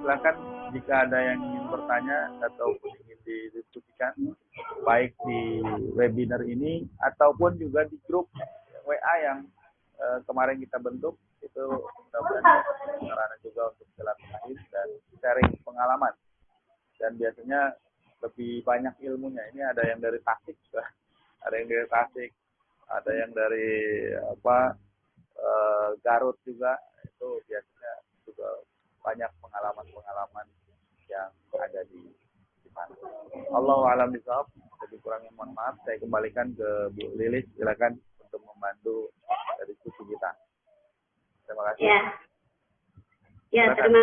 silakan jika ada yang ingin bertanya ataupun ingin didiskusikan, baik di webinar ini ataupun juga di grup WA yang kemarin kita bentuk, itu mudah-mudahan sarana juga untuk silaturahim dan sharing pengalaman. Dan biasanya lebih banyak ilmunya. Ini ada yang dari Tasik, ada yang dari Tasik, ada yang dari Garut juga. Itu biasanya juga banyak pengalaman-pengalaman yang ada di mana. Allahu a'lam bishawab. Jadi kurangnya mohon maaf. Saya kembalikan ke Bu Lilis. Silakan untuk membantu diskusi kita. Terima kasih. Ya, terima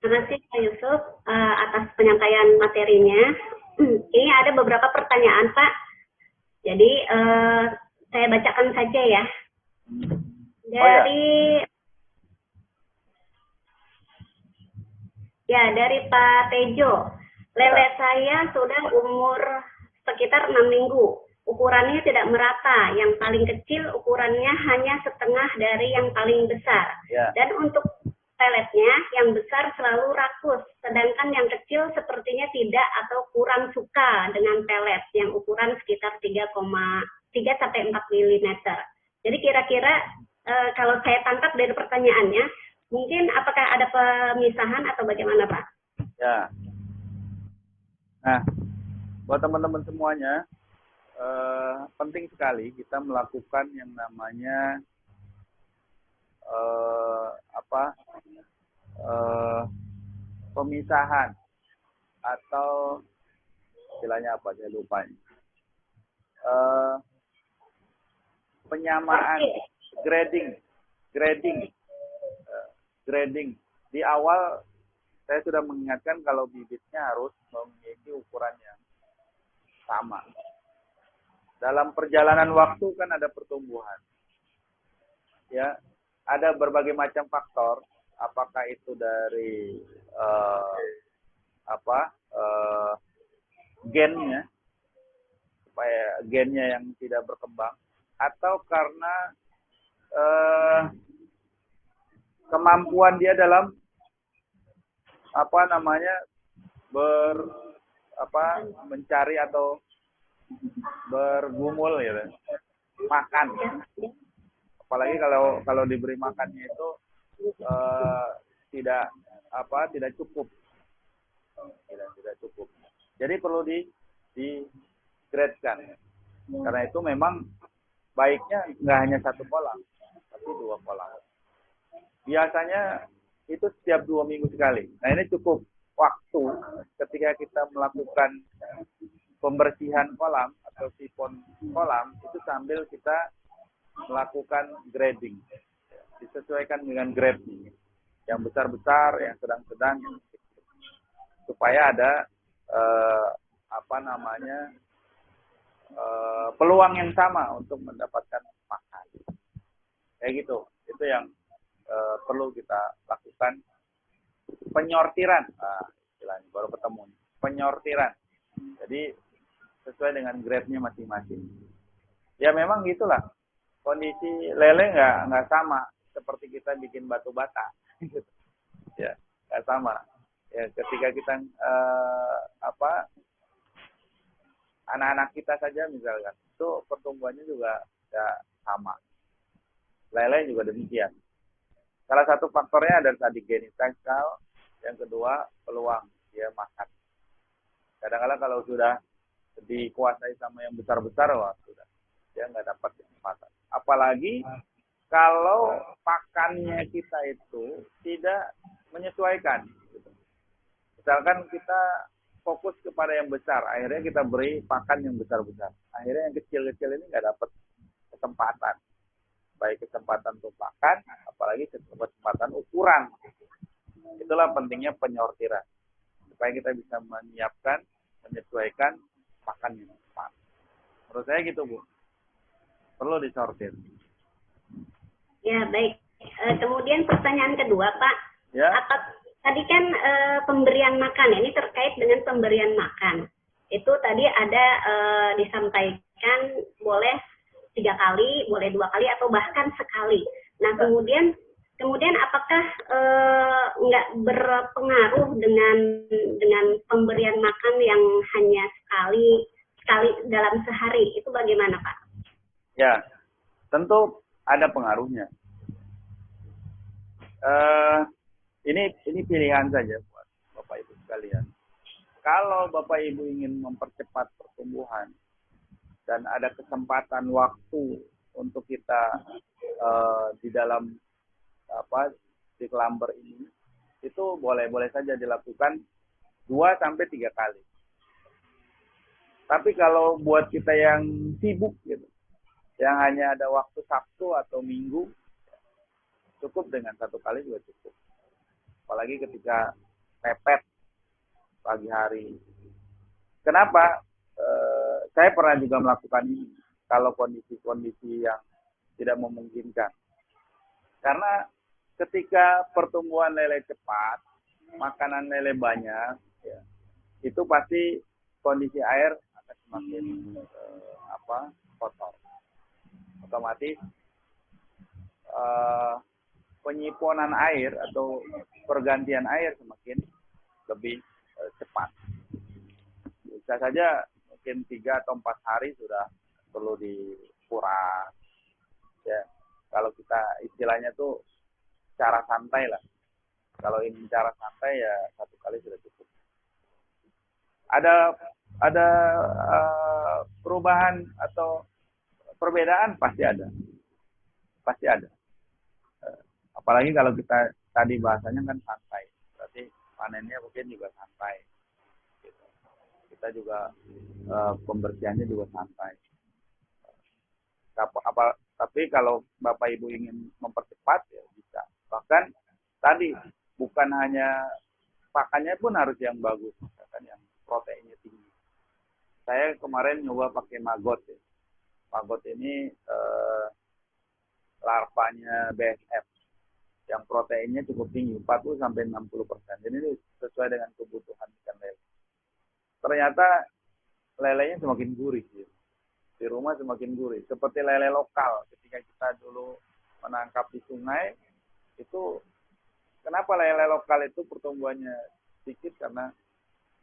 kasih Pak Yusuf atas penyampaian materinya. Ini ada beberapa pertanyaan Pak. Jadi saya bacakan saja ya. Dari Pak Tejo. Lele saya sudah umur sekitar 6 minggu. Ukurannya tidak merata. Yang paling kecil ukurannya hanya setengah dari yang paling besar. Dan untuk peletnya yang besar selalu rakus. Sedangkan yang kecil sepertinya tidak atau kurang suka dengan pelet yang ukuran sekitar 3,3 sampai 4 mm. Jadi kira-kira kalau saya tangkap dari pertanyaannya, mungkin apakah ada pemisahan atau bagaimana Pak? Ya. Nah, buat teman-teman semuanya, penting sekali kita melakukan yang namanya pemisahan atau istilahnya apa, saya lupa ini. Penyamaan, grading. Di awal saya sudah mengingatkan kalau bibitnya harus memiliki ukuran yang sama. Dalam perjalanan waktu kan ada pertumbuhan. Ya, ada berbagai macam faktor, apakah itu dari gennya, supaya gennya yang tidak berkembang, atau karena kemampuan dia dalam mencari atau bergumul gitu, makan. Apalagi kalau diberi makannya itu tidak cukup, tidak cukup. Jadi perlu di-grade-kan. Karena itu memang baiknya nggak hanya satu kolam, tapi 2 kolam. Biasanya itu setiap 2 minggu sekali. Nah, ini cukup waktu ketika kita melakukan pembersihan kolam atau sifon kolam, itu sambil kita melakukan grading. Disesuaikan dengan grade ini. Yang besar-besar, yang sedang-sedang, yang kecil. Supaya ada peluang yang sama untuk mendapatkan makan. Kayak gitu. Itu yang perlu kita lakukan. Penyortiran, istilahnya baru ketemu. Penyortiran. Jadi sesuai dengan grade-nya masing-masing. Ya memang gitulah. Kondisi lele nggak sama seperti kita bikin batu bata. Ya, nggak sama. Ya, ketika kita anak-anak kita saja misalkan, itu pertumbuhannya juga tidak sama. Lele juga demikian. Salah satu faktornya ada tadi genetikal, yang kedua peluang dia makan. Kadang-kadang kalau sudah dikuasai sama yang besar-besar, wah sudah dia nggak dapat kesempatan. Apalagi kalau pakannya kita itu tidak menyesuaikan. Gitu. Misalkan kita fokus kepada yang besar, akhirnya kita beri pakan yang besar-besar. Akhirnya yang kecil-kecil ini nggak dapat kesempatan. Baik kesempatan untuk pakan, apalagi kesempatan ukuran. Itulah pentingnya penyortiran. Supaya kita bisa menyiapkan, menyesuaikan pakan yang tepat. Menurut saya gitu, Bu. Perlu disortir. Ya, baik. Kemudian pertanyaan kedua, Pak. Ya. Tadi kan pemberian makan, ini terkait dengan pemberian makan. Itu tadi ada disampaikan boleh 3 kali, boleh 2 kali, atau bahkan sekali. Nah, kemudian Kemudian apakah nggak berpengaruh dengan pemberian makan yang hanya sekali dalam sehari? Itu bagaimana, Pak? Ya, tentu ada pengaruhnya. Ini pilihan saja buat Bapak Ibu sekalian. Kalau Bapak Ibu ingin mempercepat pertumbuhan dan ada kesempatan waktu untuk kita di dalam di kelamber ini, itu boleh-boleh saja dilakukan 2 sampai 3 kali. Tapi kalau buat kita yang sibuk gitu, yang hanya ada waktu Sabtu atau Minggu, cukup dengan 1 kali juga cukup. Apalagi ketika pepet pagi hari. Kenapa? Saya pernah juga melakukan ini kalau kondisi-kondisi yang tidak memungkinkan. Karena ketika pertumbuhan lele cepat, makanan lele banyak, ya, itu pasti kondisi air akan semakin kotor. Otomatis penyiponan air atau pergantian air semakin lebih cepat. Bisa saja mungkin 3 atau 4 hari sudah perlu dikuras. Ya, kalau kita istilahnya tuh cara santai lah. Kalau ini cara santai ya 1 kali sudah cukup. Ada perubahan atau perbedaan pasti ada. Pasti ada. Apalagi kalau kita tadi bahasanya kan santai. Berarti panennya mungkin juga santai. Gitu. Kita juga pembersihannya juga santai. Tapi kalau Bapak Ibu ingin mempercepat ya bisa. Bahkan tadi bukan hanya pakannya pun harus yang bagus, misalkan yang proteinnya tinggi. Saya kemarin nyoba pakai maggot ya. Maggot ini larvanya BSF yang proteinnya cukup tinggi, 40 sampai 60%. Jadi ini sesuai dengan kebutuhan ikan lele. Ternyata lelenya semakin gurih gitu. Di rumah semakin gurih. Seperti lele lokal ketika kita dulu menangkap di sungai, itu kenapa lele lokal itu pertumbuhannya sedikit karena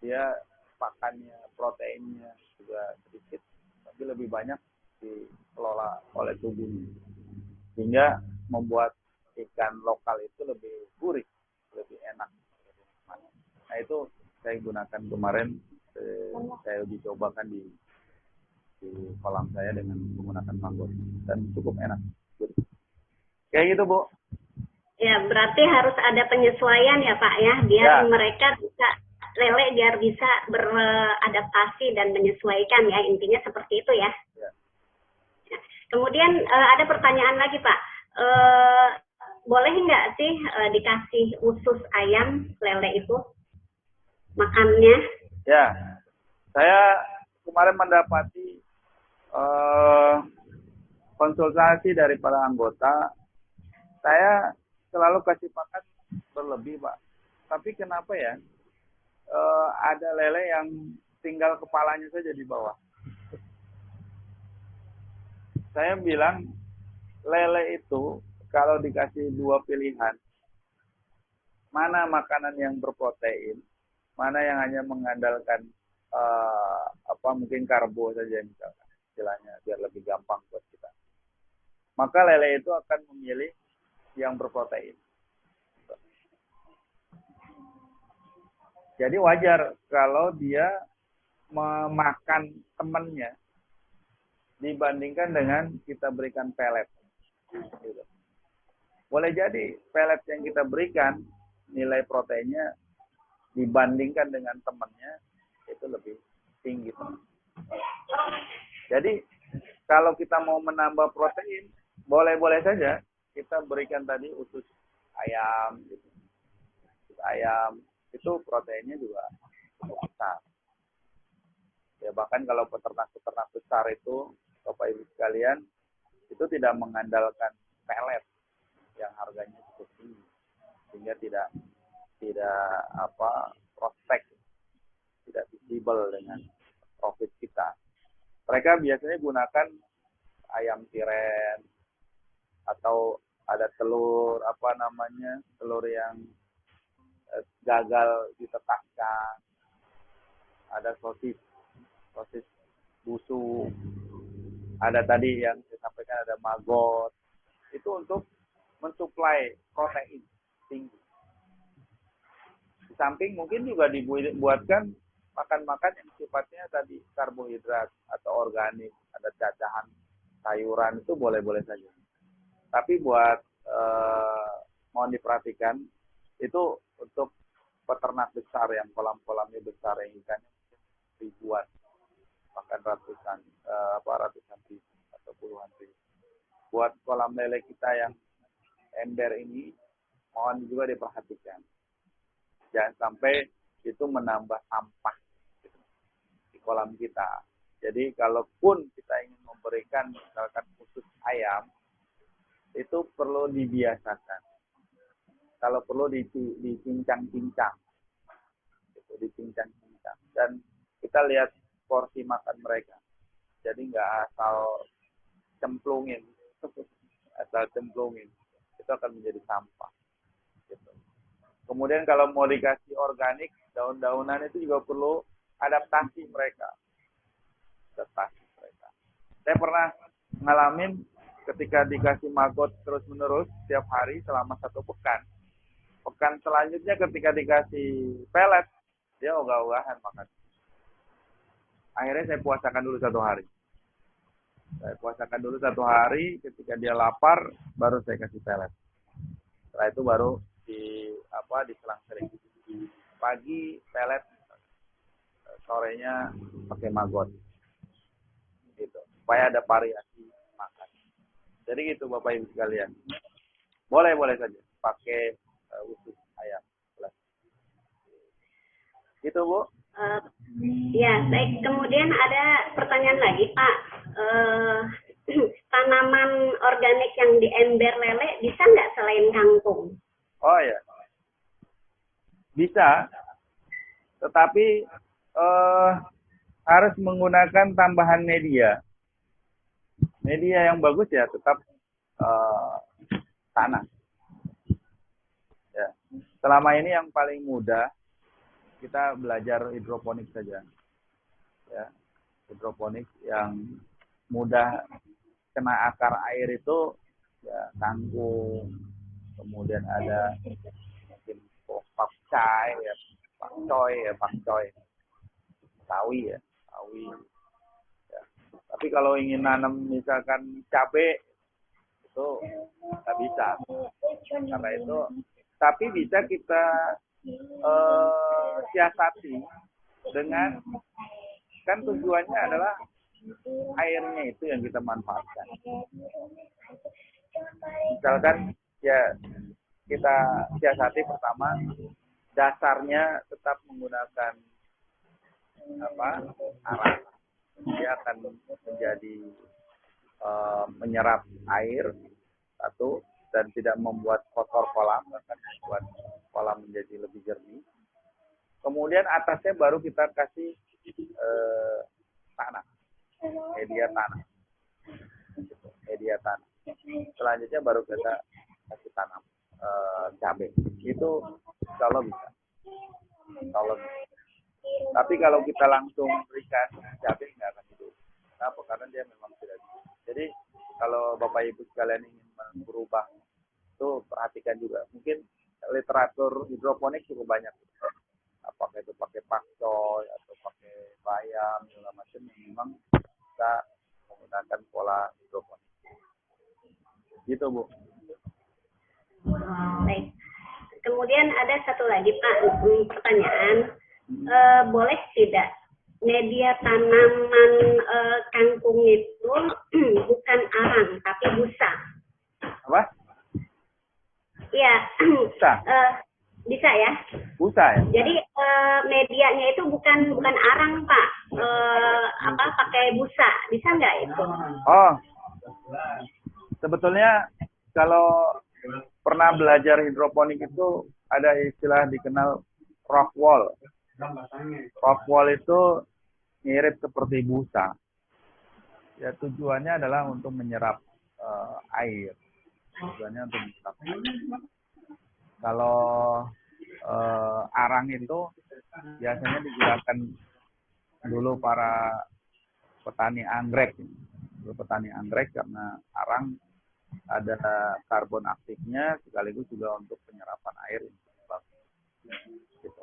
dia pakannya, proteinnya juga sedikit, tapi lebih banyak dikelola oleh tubuhnya. Sehingga membuat ikan lokal itu lebih gurih, lebih enak. Nah itu saya gunakan kemarin, saya uji cobakan di kolam saya dengan menggunakan maggot dan cukup enak. Kayak gitu, Bu. Ya, berarti harus ada penyesuaian ya, Pak ya, biar mereka bisa biar bisa beradaptasi dan menyesuaikan ya, intinya seperti itu ya. Kemudian ada pertanyaan lagi, Pak. Boleh nggak sih dikasih usus ayam lele itu makannya? Ya, saya kemarin mendapati konsultasi dari para anggota. Saya selalu kasih pakan berlebih, Pak. Tapi kenapa ya ada lele yang tinggal kepalanya saja di bawah? Saya bilang lele itu kalau dikasih 2 pilihan, mana makanan yang berprotein, mana yang hanya mengandalkan mungkin karbo saja misalkan, istilahnya biar lebih gampang buat kita. Maka lele itu akan memilih yang berprotein. Jadi wajar kalau dia memakan temannya dibandingkan dengan kita berikan pelet. Gitu. Boleh jadi pelet yang kita berikan nilai proteinnya dibandingkan dengan temannya itu lebih tinggi. Jadi kalau kita mau menambah protein, boleh-boleh saja kita berikan tadi usus ayam, gitu. Usus ayam itu proteinnya juga besar. Ya bahkan kalau peternak-peternak besar itu, Bapak Ibu sekalian, itu tidak mengandalkan pelet yang harganya cukup tinggi, sehingga tidak prospek, tidak visible dengan profit kita. Mereka biasanya gunakan ayam tiren atau ada telur telur yang gagal ditetaskan, ada sosis busuk, ada tadi yang saya sampaikan ada maggot. Itu untuk mensuplai protein tinggi. Di samping mungkin juga dibuatkan makan-makan yang sifatnya tadi karbohidrat atau organik, ada cacahan sayuran, itu boleh-boleh saja. Tapi buat mohon diperhatikan, itu untuk peternak besar yang kolam-kolamnya besar, yang ikannya ribuan, bahkan ratusan ribu atau puluhan ribu. Buat kolam lele kita yang ember ini, mohon juga diperhatikan. Jangan sampai itu menambah sampah di kolam kita. Jadi kalaupun kita ingin memberikan misalkan khusus ayam, itu perlu dibiasakan. Kalau perlu dicincang-cincang. Itu dicincang-cincang. Dan kita lihat porsi makan mereka. Jadi nggak asal cemplungin. Asal cemplungin. Itu akan menjadi sampah. Gitu. Kemudian kalau mau dikasih organik, daun-daunan itu juga perlu adaptasi mereka. Saya pernah ngalamin ketika dikasih maggot terus-menerus setiap hari selama 1 pekan. Pekan selanjutnya ketika dikasih pelet, dia ogah-ogahan makan. Akhirnya saya puasakan dulu 1 hari. Ketika dia lapar, baru saya kasih pelet. Setelah itu baru diselang-seling. Pagi pelet, sorenya pakai maggot. Gitu. Supaya ada variasi makan. Jadi gitu Bapak Ibu sekalian. Boleh saja pakai usus ayam. Gitu Bu. Ya, baik. Kemudian ada pertanyaan lagi Pak. Tanaman organik yang di ember lele bisa nggak selain kangkung? Oh ya. Bisa. Tetapi harus menggunakan tambahan media. Media yang bagus ya tetap tanah. Ya. Selama ini yang paling mudah kita belajar hidroponik saja. Ya. Hidroponik yang mudah kena akar air itu ya kangkung, kemudian ada mungkin pakcoy, sawi. Ya. Tapi kalau ingin nanam misalkan cabai itu nggak bisa, karena itu. Tapi bisa kita siasati dengan, kan tujuannya adalah airnya itu yang kita manfaatkan. Misalkan ya kita siasati pertama dasarnya tetap menggunakan arang. Dia akan menjadi menyerap air satu dan tidak membuat kotor kolam, akan membuat kolam menjadi lebih jernih. Kemudian atasnya baru kita kasih tanah, media tanah. Selanjutnya baru kita kasih tanam cabai. Itu kalau bisa. Tapi kalau kita langsung berikan cabai nggak akan hidup. Kenapa? Karena dia memang tidak bisa. Jadi kalau Bapak Ibu sekalian ingin berubah, itu perhatikan juga. Mungkin literatur hidroponik cukup banyak. Apakah itu pakai pakcoy atau pakai bayam, segala macam yang memang bisa menggunakan pola hidroponik. Gitu Bu. Baik. Kemudian ada satu lagi Pak, pertanyaan. Boleh tidak media tanaman kangkung itu bukan arang tapi busa? Apa? Iya. Busa. Bisa ya? Busa ya? Jadi medianya itu bukan arang Pak, pakai busa, bisa nggak itu? Oh, sebetulnya kalau pernah belajar hidroponik itu ada istilah dikenal rock wall. Rock wall itu mirip seperti busa. Ya tujuannya adalah untuk menyerap air. tujuannya untuk menyerap. Kalau arang itu biasanya digunakan dulu para petani anggrek. Karena arang ada karbon aktifnya sekaligus juga untuk penyerapan air. Gitu.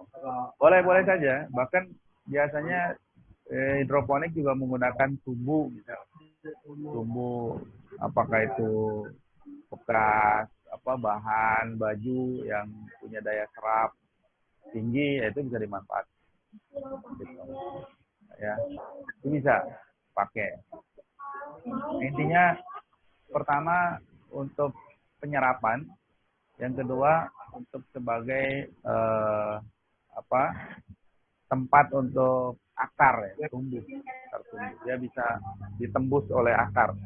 Boleh saja. Bahkan biasanya hidroponik juga menggunakan sumbu, apakah itu bekas bahan baju yang punya daya serap tinggi, itu bisa dimanfaatkan. Gitu. Ya, itu bisa pakai. Intinya pertama untuk penyerapan, yang kedua untuk sebagai tempat untuk akar ya, tumbuh. Dia bisa ditembus oleh akar.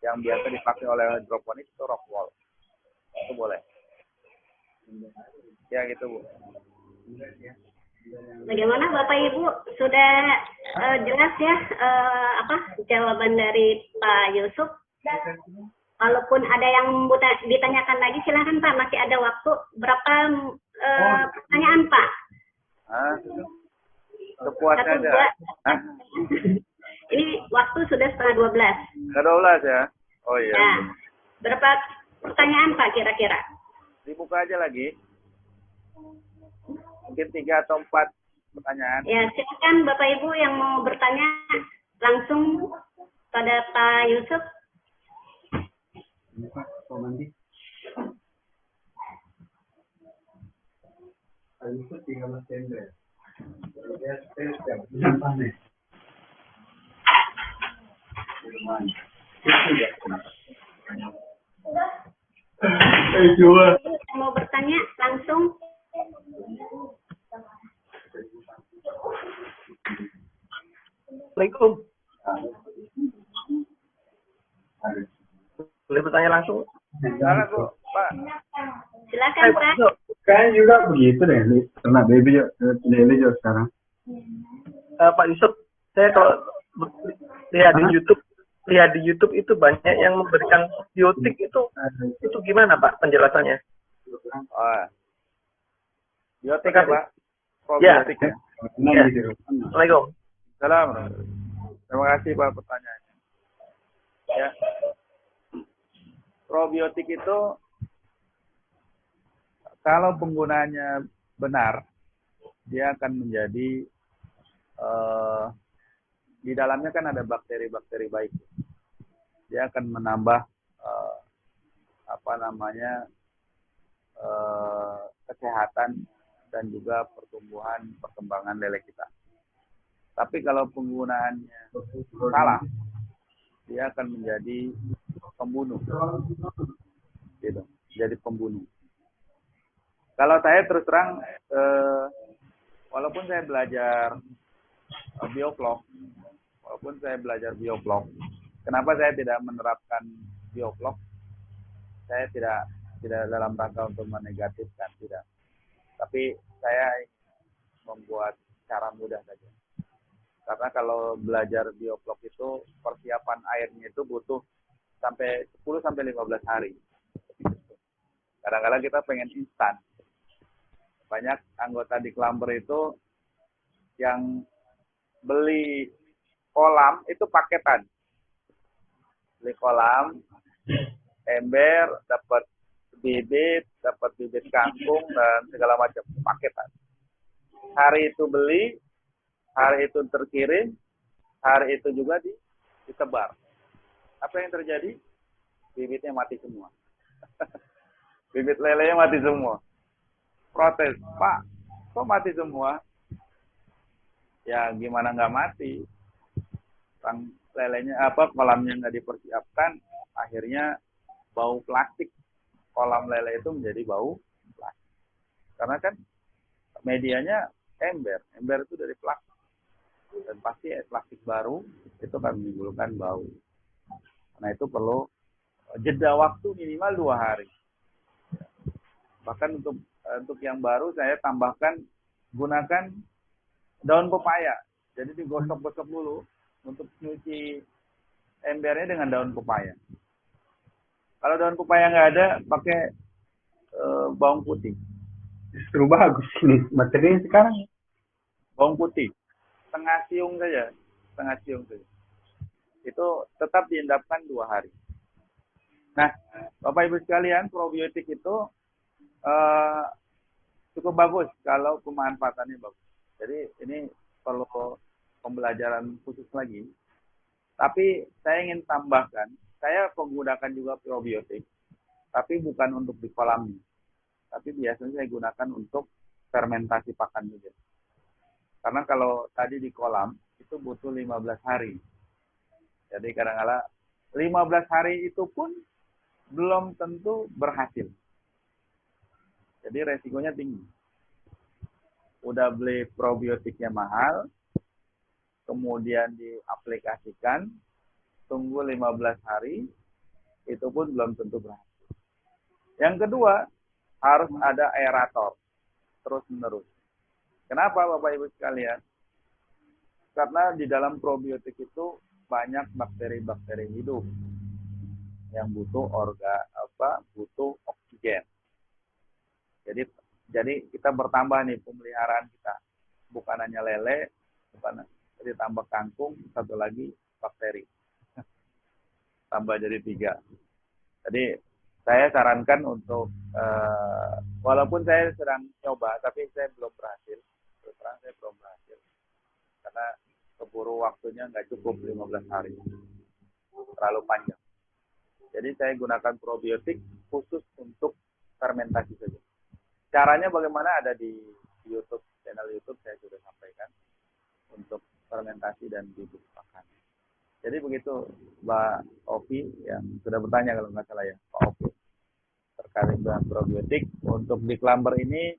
Yang biasa dipakai oleh hidroponik itu rock wall. Itu boleh. Ya gitu, Bu. Bagaimana Bapak Ibu, sudah jelas ya jawaban dari Pak Yusuf? Walaupun ada yang ditanyakan lagi, silakan Pak, masih ada waktu. Berapa pertanyaan Pak? Sepuasnya aja. Ini waktu sudah 11:30. 12 ya? Oh iya. Ya. Berapa pertanyaan Pak kira-kira? Dibuka aja lagi. Mungkin 3 atau 4 pertanyaan. Ya, silakan Bapak Ibu yang mau bertanya langsung pada Pak Yusuf. Pak Komandi. Pak Yusuf 13 Desember. Mau bertanya langsung. Assalamualaikum. Boleh bertanya langsung? Silakan, Bu. Pak. Silakan Pak. Kayaknya juga begitu deh, karena baby juga sekarang. Pak Yusuf, saya kalau lihat di YouTube itu banyak yang memberikan biotik itu gimana Pak penjelasannya? Oh. Biotik ya, Pak? Probiotik ya. Assalamualaikum. Salam. Terima kasih Pak pertanyaannya. Ya. Probiotik itu kalau penggunaannya benar, dia akan menjadi di dalamnya kan ada bakteri-bakteri baik. Dia akan menambah kesehatan dan juga perkembangan lele kita. Tapi kalau penggunaannya salah, dia akan menjadi pembunuh. Gitu. Jadi pembunuh. Kalau saya terus terang, walaupun saya belajar bioflok, kenapa saya tidak menerapkan bioflok? Saya tidak dalam rangka untuk menegatifkan, tidak. Tapi saya membuat cara mudah saja. Karena kalau belajar bioflok itu persiapan airnya itu butuh sampai 10-15 hari. Kadang-kadang kita pengen instan. Banyak anggota di Klamber itu yang beli kolam itu paketan. Beli kolam, ember, dapat bibit kangkung dan segala macam paketan. Hari itu beli, hari itu terkirim, hari itu juga ditebar. Apa yang terjadi? Bibitnya mati semua. Bibit lelenya mati semua. Protes, Pak, kok mati semua? Ya gimana nggak mati? Kolamnya nggak dipersiapkan, akhirnya bau plastik. Kolam lele itu menjadi bau plastik. Karena kan medianya ember itu dari plastik. Dan pasti plastik baru itu akan menimbulkan bau. Nah itu perlu jeda waktu minimal 2 hari. Bahkan untuk yang baru saya tambahkan gunakan daun pepaya. Jadi digosok-gosok dulu untuk nyuci embernya dengan daun pepaya. Kalau daun pepaya nggak ada, pakai bawang putih. Justru bagus ini materinya sekarang. Bawang putih, setengah siung saja. Setengah siung saja. Itu tetap diendapkan 2 hari. Nah, Bapak Ibu sekalian, probiotik itu cukup bagus kalau pemanfaatannya bagus. Jadi ini perlu pembelajaran khusus lagi. Tapi saya ingin tambahkan, saya menggunakan juga probiotik, tapi bukan untuk di kolam. Tapi biasanya saya gunakan untuk fermentasi pakan juga. Karena kalau tadi di kolam, itu butuh 15 hari. Jadi kadang-kala 15 hari itu pun belum tentu berhasil. Jadi resikonya tinggi. Udah beli probiotiknya mahal, kemudian diaplikasikan, tunggu 15 hari, itu pun belum tentu berhasil. Yang kedua, harus ada aerator, terus-menerus. Kenapa Bapak Ibu sekalian? Karena di dalam probiotik itu banyak bakteri-bakteri hidup yang butuh butuh oksigen. Jadi kita bertambah nih pemeliharaan kita. Bukan hanya lele, jadi tambah kangkung, satu lagi bakteri. Tambah jadi 3. Jadi saya sarankan untuk, walaupun saya sedang nyoba, tapi saya belum berhasil. Terus terang saya belum berhasil. Karena keburu waktunya nggak cukup 15 hari. Terlalu panjang. Jadi saya gunakan probiotik khusus untuk fermentasi saja. Caranya bagaimana ada di YouTube, channel YouTube saya sudah sampaikan untuk fermentasi dan bibit pakan. Jadi begitu Mbak Ovi yang sudah bertanya kalau nggak salah ya, Pak Ovi terkait dengan probiotik. Untuk di Klamber ini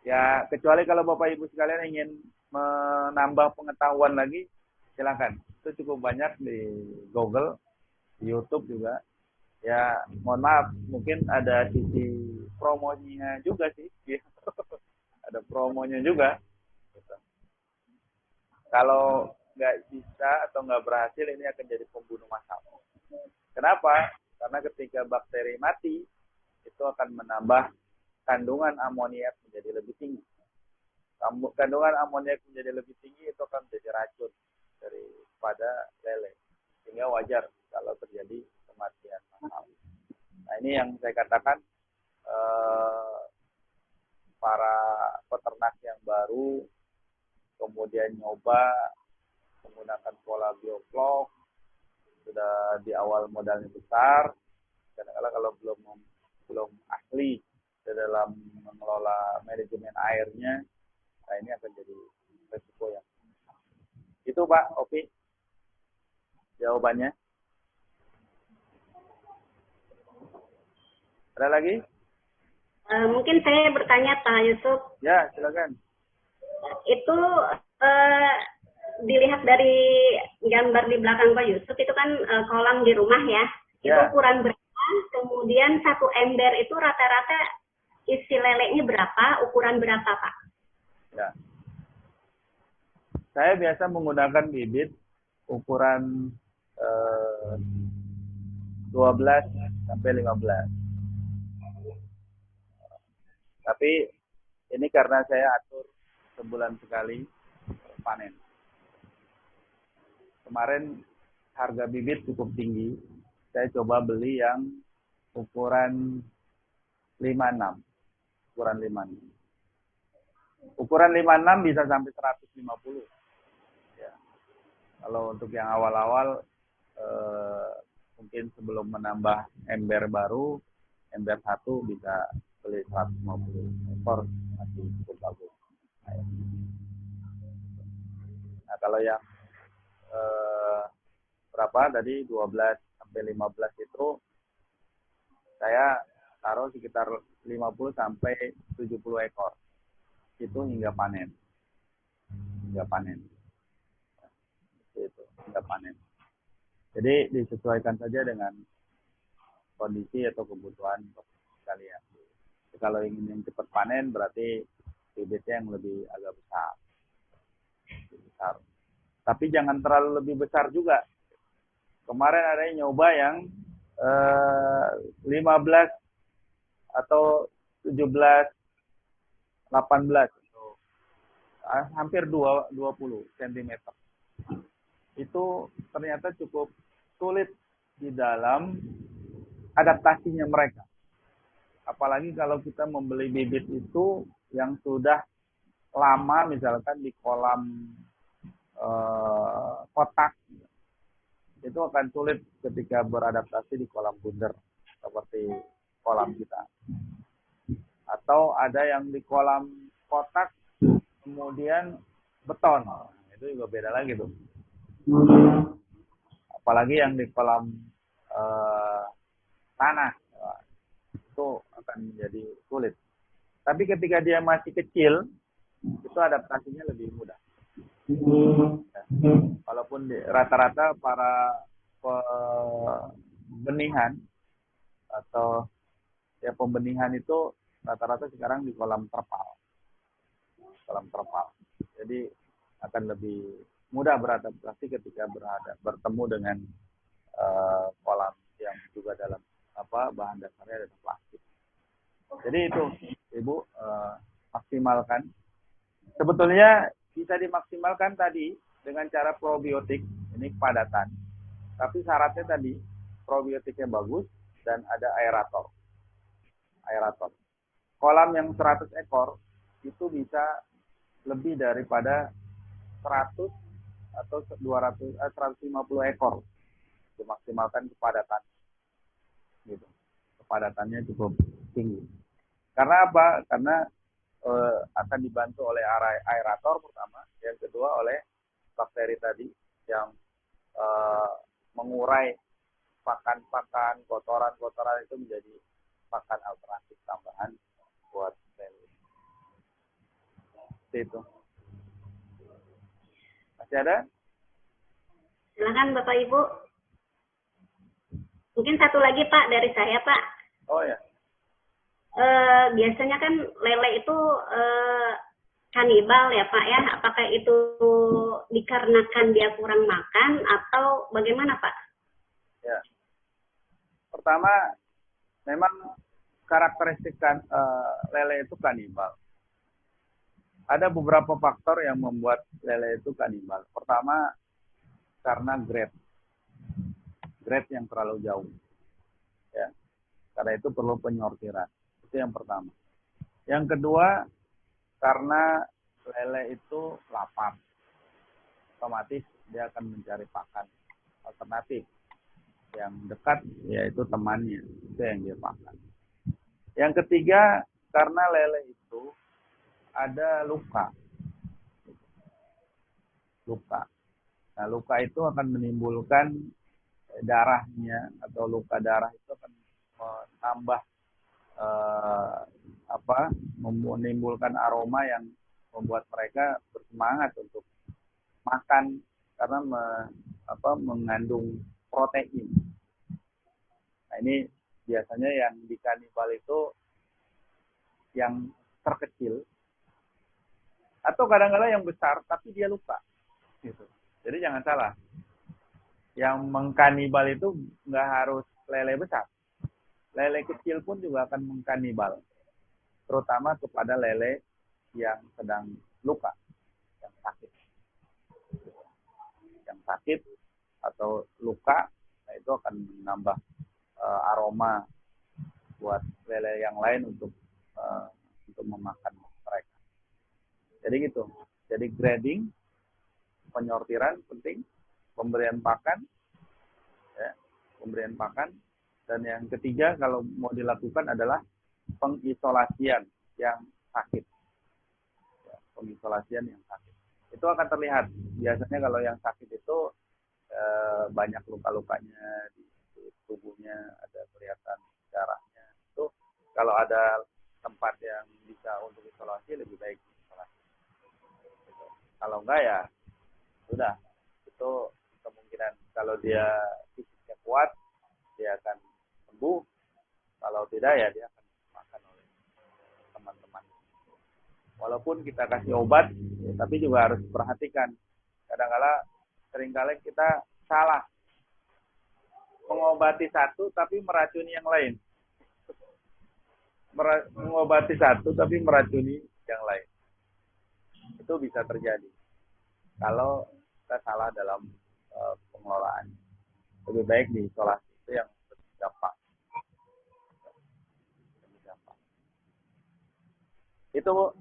ya kecuali kalau Bapak Ibu sekalian ingin menambah pengetahuan lagi, silakan. Itu cukup banyak di Google, di YouTube juga. Ya, mohon maaf, mungkin ada sisi promosinya juga sih. Ada promonya juga. Kalau nggak bisa atau nggak berhasil, ini akan jadi pembunuh massal. Kenapa? Karena ketika bakteri mati, itu akan menambah kandungan amoniak menjadi lebih tinggi. Kandungan amoniak menjadi lebih tinggi, itu akan menjadi racun daripada lele. Sehingga wajar kalau terjadi kematian massal. Nah, ini yang saya katakan para peternak yang baru kemudian nyoba menggunakan pola bioflok, sudah di awal modalnya besar, kadang-kadang kalau belum ahli dalam mengelola manajemen airnya, nah ini akan jadi resiko yang itu Pak Opi jawabannya. Ada lagi? Mungkin saya bertanya Pak Yusuf. Ya, silakan. Itu dilihat dari gambar di belakang Pak Yusuf itu kan kolam di rumah ya. Itu ukuran berapa? Kemudian satu ember itu rata-rata isi lelenya berapa? Ukuran berapa Pak? Ya. Saya biasa menggunakan bibit ukuran 12 sampai 15. Tapi ini karena saya atur sebulan sekali panen. Kemarin harga bibit cukup tinggi. Saya coba beli yang ukuran 56. Ukuran 56. Ukuran 56 bisa sampai 150. Ya. Kalau untuk yang awal-awal mungkin sebelum menambah ember baru, ember 1 bisa beli 150 ekor, masih cukup bagus. Nah, kalau yang berapa tadi 12 sampai 15 itu saya taruh sekitar 50 sampai 70 ekor. Itu hingga panen. Hingga panen. Itu hingga panen. Jadi disesuaikan saja dengan kondisi atau kebutuhan kalian. Kalau ingin yang cepat panen berarti bibitnya yang lebih agak besar. Tapi jangan terlalu lebih besar juga. Kemarin ada yang nyoba yang 15 atau 17, 18, hampir 20 cm. Itu ternyata cukup sulit di dalam adaptasinya mereka. Apalagi kalau kita membeli bibit itu yang sudah lama, misalkan di kolam kotak, itu akan sulit ketika beradaptasi di kolam bundar seperti kolam kita. Atau ada yang di kolam kotak kemudian beton, itu juga beda lagi tuh. Apalagi yang di kolam tanah, itu akan menjadi sulit. Tapi ketika dia masih kecil, itu adaptasinya lebih mudah. Walaupun rata-rata para pembenihan atau ya pembenihan itu rata-rata sekarang di kolam terpal. Jadi akan lebih mudah beradaptasi ketika bertemu dengan kolam yang juga dalam bahan dasarnya dari plastik. Jadi itu Ibu maksimalkan. Sebetulnya bisa dimaksimalkan tadi dengan cara probiotik, ini kepadatan. Tapi syaratnya tadi probiotiknya bagus dan ada aerator. Kolam yang 100 ekor itu bisa lebih daripada 100 atau 150 ekor dimaksimalkan kepadatan. Gitu. Kepadatannya cukup tinggi. Karena apa? Karena akan dibantu oleh aerator pertama, yang kedua oleh bakteri tadi yang mengurai pakan-pakan, kotoran-kotoran itu menjadi pakan alternatif tambahan buat lele. Seperti itu. Masih ada? Silakan Bapak Ibu. Mungkin satu lagi Pak dari saya Pak. Oh ya. Biasanya kan lele itu kanibal ya Pak ya. Apakah itu dikarenakan dia kurang makan atau bagaimana Pak? Ya. Pertama, memang karakteristik lele itu kanibal. Ada beberapa faktor yang membuat lele itu kanibal. Pertama, karena grade yang terlalu jauh. Ya. Karena itu perlu penyortiran. Itu yang pertama. Yang kedua, karena lele itu lapar. Otomatis dia akan mencari pakan alternatif. Yang dekat yaitu temannya. Itu yang dia makan. Yang ketiga, karena lele itu ada luka. Nah, luka itu akan menimbulkan darahnya, atau luka darah itu akan menambah menimbulkan aroma yang membuat mereka bersemangat untuk makan karena mengandung protein. Nah, ini biasanya yang di kanibal itu yang terkecil atau kadang-kadang yang besar tapi dia lupa gitu. Jadi jangan salah, yang mengkanibal itu nggak harus lele besar. Lele kecil pun juga akan mengkanibal, terutama kepada lele yang sedang luka, yang sakit atau luka. Nah, itu akan menambah aroma buat lele yang lain untuk memakan mereka. Jadi gitu. Jadi grading, penyortiran penting, pemberian pakan, dan yang ketiga kalau mau dilakukan adalah pengisolasian yang sakit. Itu akan terlihat. Biasanya kalau yang sakit itu banyak luka-lukanya di tubuhnya, ada kelihatan darahnya. Itu kalau ada tempat yang bisa untuk isolasi, lebih baik isolasi. Kalau enggak ya sudah, itu kemungkinan kalau dia fisiknya kuat dia akan sembuh, kalau tidak ya dia akan dimakan oleh teman-teman. Walaupun kita kasih obat, tapi juga harus perhatikan. Kadang-kala seringkali kita salah mengobati satu tapi meracuni yang lain. Mengobati satu tapi meracuni yang lain. Itu bisa terjadi kalau kita salah dalam pengelolaan. Lebih baik diisolasi, itu yang lebih gampang. Itu Bu.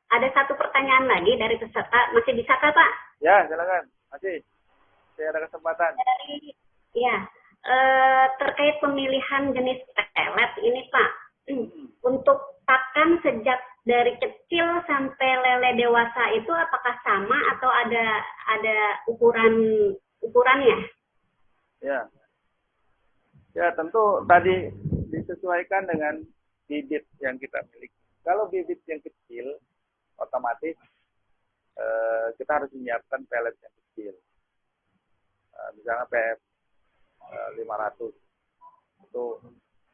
Ada satu pertanyaan lagi dari peserta, masih bisa Kak, Pak? Ya, silakan. Masih ada kesempatan. Terkait pemilihan jenis pelet ini Pak, untuk pakan sejak dari kecil sampai lele dewasa itu apakah sama atau ada ukurannya? Ya tentu tadi disesuaikan dengan bibit yang kita miliki. Kalau bibit yang kecil, otomatis kita harus menyiapkan pelet yang kecil. Misalnya PF 500 itu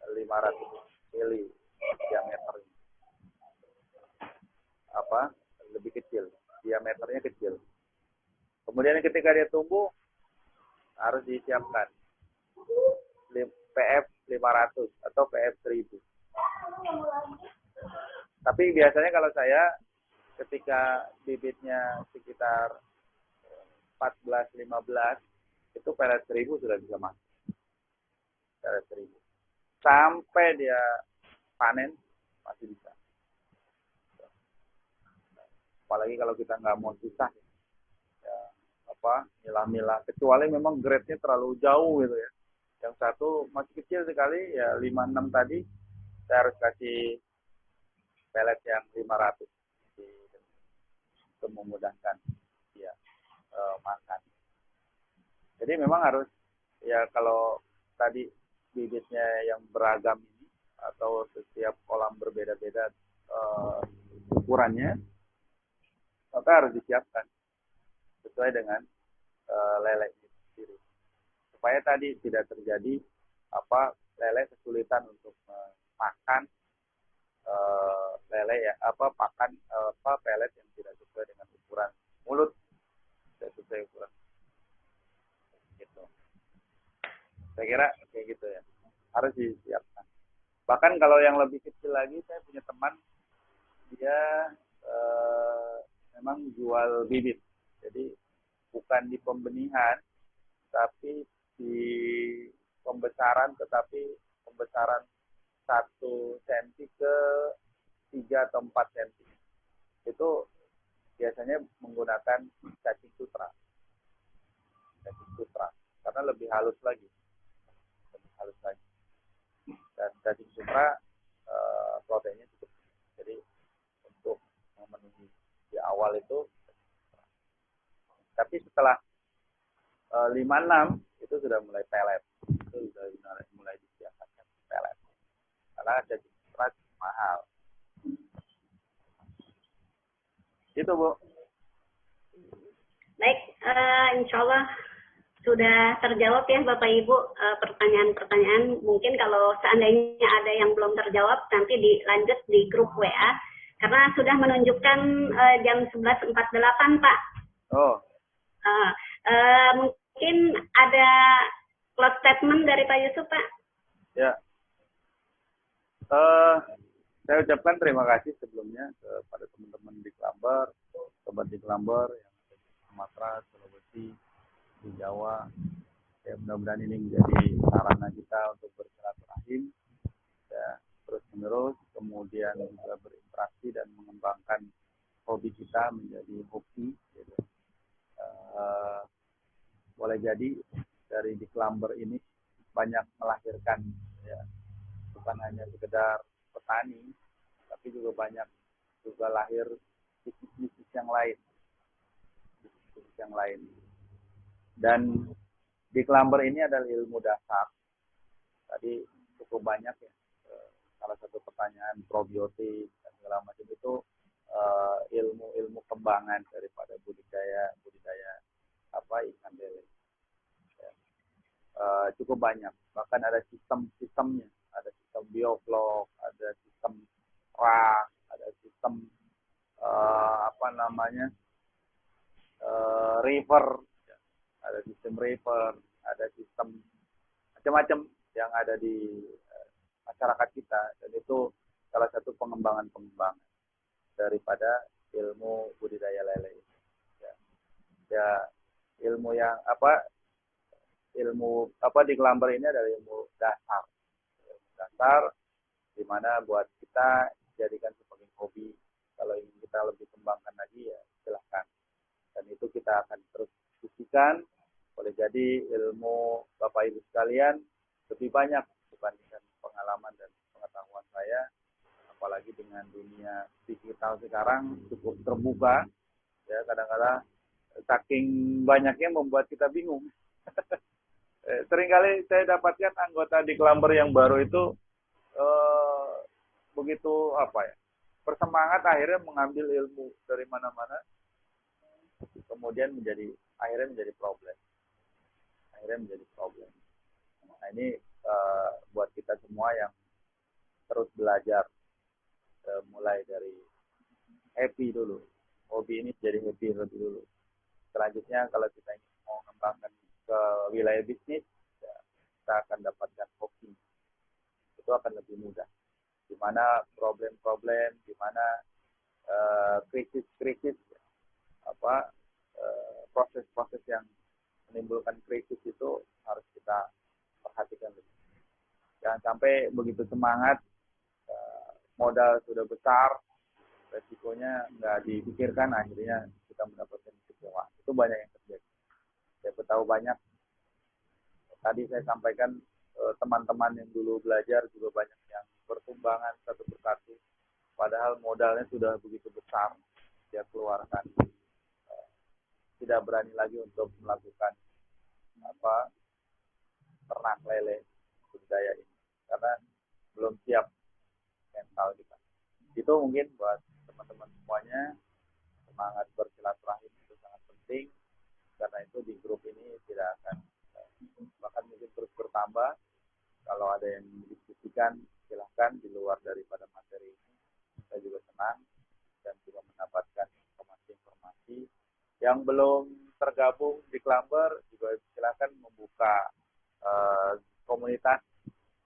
500 mili diameternya. Lebih kecil, diameternya kecil. Kemudian ketika dia tumbuh harus disiapkan PF 500 atau PF 1000. Tapi biasanya kalau saya ketika bibitnya sekitar 14-15 itu pelet 1000 sudah bisa masuk. Pelet 1000. Sampai dia panen masih bisa. Apalagi kalau kita nggak mau susah milah-milah, kecuali memang grade-nya terlalu jauh gitu ya. Yang satu masih kecil sekali ya 56 tadi saya harus kasih pelet yang 500 untuk memudahkan dia makan. Jadi memang harus ya kalau tadi bibitnya yang beragam ini atau setiap kolam berbeda-beda ukurannya, maka harus disiapkan sesuai dengan lele itu sendiri. Supaya tadi tidak terjadi lele kesulitan untuk makan lele ya pakan pelet yang tidak sesuai dengan ukuran mulut, tidak sesuai ukuran. Gitu. Saya kira kayak gitu ya. Harus disiapkan. Bahkan kalau yang lebih kecil lagi, saya punya teman dia memang jual bibit. Jadi bukan di pembenihan, tapi di pembesaran, tetapi pembesaran 1 cm ke 3 atau 4 cm. Itu biasanya menggunakan cacing sutra. Karena lebih halus lagi. Dan cacing sutra proteinnya cukup. Jadi untuk memenuhi di awal itu. Tapi setelah 56 itu sudah mulai pelet. Itu sudah mulai disiapkan pelet. Karena cacing sutra mahal. Itu Bu. Baik, insya Allah sudah terjawab ya Bapak Ibu pertanyaan-pertanyaan. Mungkin kalau seandainya ada yang belum terjawab nanti dilanjut di grup WA karena sudah menunjukkan jam 11.48 Pak. Oh. Mungkin ada close statement dari Pak Yusuf Pak. Ya. Saya ucapkan terima kasih sebelumnya kepada teman-teman di Klamber, sobat di Klamber yang ada di Sumatera, Sulawesi, di Jawa. Ya, mudah-mudahan ini menjadi sarana kita untuk bersilaturahim ya, terus menerus, kemudian juga berinteraksi dan mengembangkan hobi kita menjadi hobi. Gitu. Boleh jadi dari di Klamber ini banyak melahirkan ya, bukan hanya sekedar petani, tapi juga banyak juga lahir bisnis-bisnis yang lain. Dan di Klamber ini adalah ilmu dasar. Tadi cukup banyak ya. Salah satu pertanyaan probiotik dan segala macam itu ilmu kembangan daripada budidaya ikan lele. Ya. Cukup banyak. Bahkan ada sistemnya, ada sistem bioflok, ada sistem rak, ada sistem river, ya. Ada sistem river, ada sistem macam-macam yang ada di masyarakat kita, dan itu salah satu pengembangan daripada ilmu budidaya lele. Ya, ya ilmu yang ilmu di Kelamber ini adalah ilmu dasar di mana buat kita jadikan sebagai hobi. Kalau ingin kita lebih kembangkan lagi ya silahkan, dan itu kita akan terus diskusikan. Boleh jadi ilmu Bapak Ibu sekalian lebih banyak dibandingkan pengalaman dan pengetahuan saya, apalagi dengan dunia digital sekarang cukup terbuka ya. Kadang-kadang saking banyaknya membuat kita bingung. Seringkali saya dapatkan anggota di Kelamber yang baru itu begitu bersemangat, akhirnya mengambil ilmu dari mana-mana, kemudian akhirnya menjadi problem. Nah ini buat kita semua yang terus belajar, mulai dari happy dulu, hobi ini jadi happy dulu. Selanjutnya kalau kita ingin mau mengembangkan ke wilayah bisnis, ya, kita akan dapatkan hoki. Itu akan lebih mudah. Di mana problem-problem, di mana krisis-krisis, proses-proses yang menimbulkan krisis itu harus kita perhatikan lebih. Jangan sampai begitu semangat, modal sudah besar, resikonya nggak dipikirkan, akhirnya kita mendapatkan kecewa. Itu banyak yang terjadi. Saya tahu banyak. Tadi saya sampaikan teman-teman yang dulu belajar juga banyak yang bertumbangan satu persatu. Padahal modalnya sudah begitu besar, dia keluarkan. Tidak berani lagi untuk melakukan ternak lele budidaya ini karena belum siap mental kita. Itu mungkin buat teman-teman semuanya, semangat bersilaturahim itu sangat penting, karena itu di grup ini tidak akan bahkan mungkin terus bertambah. Kalau ada yang didiskusikan silahkan di luar daripada materi ini, saya juga senang dan juga mendapatkan informasi-informasi. Yang belum tergabung di Kelamber juga silakan membuka komunitas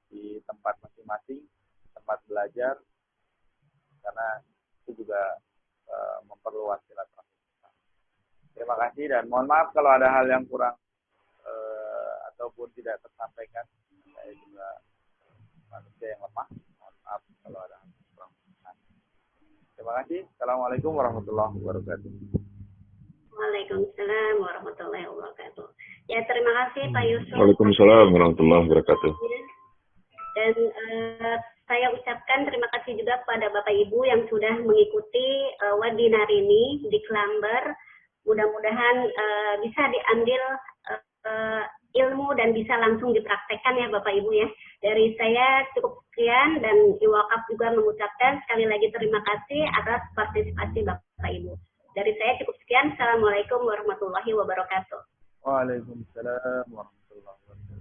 di tempat masing-masing, tempat belajar, karena itu juga memperluas silaturahmi. Terima kasih dan mohon maaf kalau ada hal yang kurang ataupun tidak tersampaikan. Saya juga manusia yang lemah. Mohon maaf kalau ada hal yang kurang. Terima kasih. Assalamualaikum warahmatullahi wabarakatuh. Waalaikumsalam warahmatullahi wabarakatuh. Ya, terima kasih Pak Yusuf. Waalaikumsalam warahmatullahi wabarakatuh. Dan saya ucapkan terima kasih juga kepada Bapak Ibu yang sudah mengikuti webinar ini di Kelamber. Mudah-mudahan bisa diambil ilmu dan bisa langsung dipraktekkan ya Bapak Ibu ya. Dari saya cukup sekian, dan Iwakaf juga mengucapkan sekali lagi terima kasih atas partisipasi Bapak Ibu. Dari saya cukup sekian. Assalamualaikum warahmatullahi wabarakatuh. Waalaikumsalam warahmatullahi wabarakatuh.